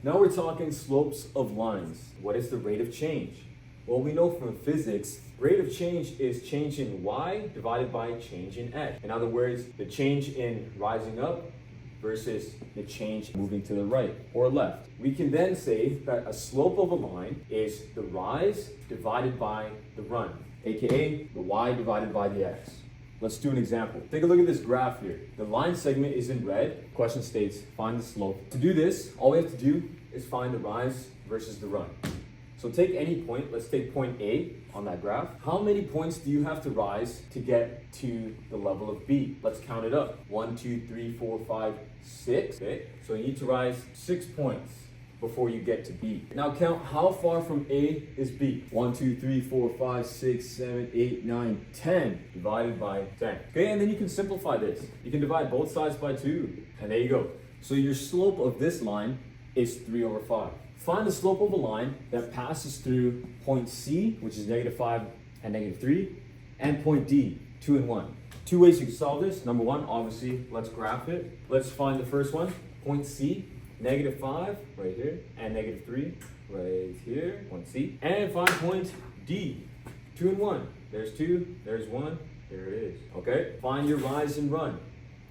Now we're talking slopes of lines. What is the rate of change? Well, we know from physics, rate of change is change in y divided by change in x. In other words, the change in rising up versus the change moving to the right or left. We can then say that a slope of a line is the rise divided by the run, aka the y divided by the x. Let's do an example. Take a look at this graph here. The line segment is in red. Question states, find the slope. To do this, all we have to do is find the rise versus the run. So take any point, let's take point A on that graph. How many points do you have to rise to get to the level of B? Let's count it up. 1, 2, 3, 4, 5, 6. Okay, so you need to rise 6 points before you get to B. Now count how far from A is B. 1, 2, 3, 4, 5, 6, 7, 8, 9, 10 divided by 10. Okay, and then you can simplify this. You can divide both sides by 2, and there you go. So your slope of this line is 3 over 5. Find the slope of a line that passes through point C, which is -5 and -3, and point D, 2 and 1. Two ways you can solve this. Number one, obviously, let's graph it. Let's find the first one, point C, -5 right here, and -3 right here, point C. And find point D, 2 and 1. There's 2, there's 1, there it is. Okay, find your rise and run.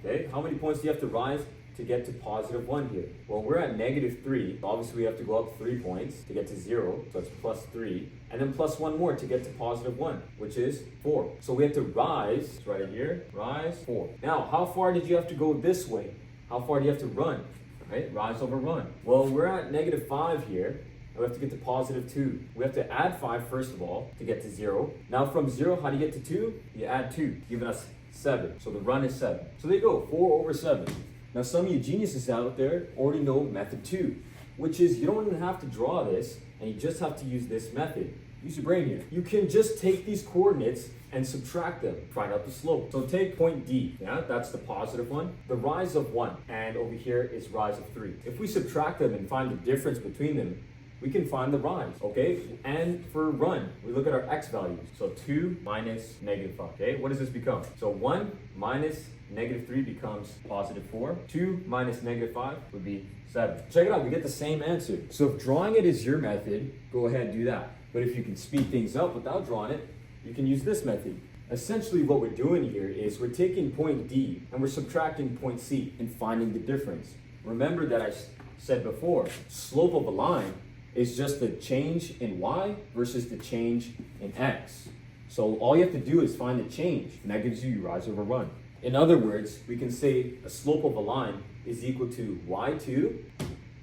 Okay, how many points do you have to rise to get to +1 here? Well, we're at -3. Obviously, we have to go up 3 points to get to 0, so it's +3. And then +1 more to get to +1, which is 4. So we have to rise, it's right here, rise 4. Now, how far did you have to go this way? How far do you have to run? Right? Rise over run. Well, we're at -5 here, and we have to get to +2. We have to add 5 first of all to get to 0. Now from 0, how do you get to 2? You add 2, giving us 7. So the run is 7. So there you go, 4 over 7. Now some of you geniuses out there already know method 2, which is you don't even have to draw this, and you just have to use this method. Use your brain here. You can just take these coordinates and subtract them, find out the slope. So take point D, yeah, that's the positive one, the rise of 1, and over here is rise of 3. If we subtract them and find the difference between them, we can find the rise, okay? And for run, we look at our x values. So 2 minus -5, okay? What does this become? So 1 minus -3 becomes +4. 2 minus -5 would be 7. Check it out, we get the same answer. So if drawing it is your method, go ahead and do that. But if you can speed things up without drawing it, you can use this method. Essentially what we're doing here is we're taking point D and we're subtracting point C and finding the difference. Remember that I said before, slope of a line is just the change in y versus the change in x. So all you have to do is find the change, and that gives you your rise over run. In other words, we can say a slope of a line is equal to y2,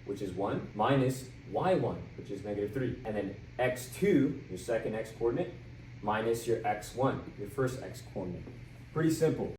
which is 1, minus y1, which is -3. And then x2, your second x coordinate, minus your x1, your first x coordinate. Pretty simple.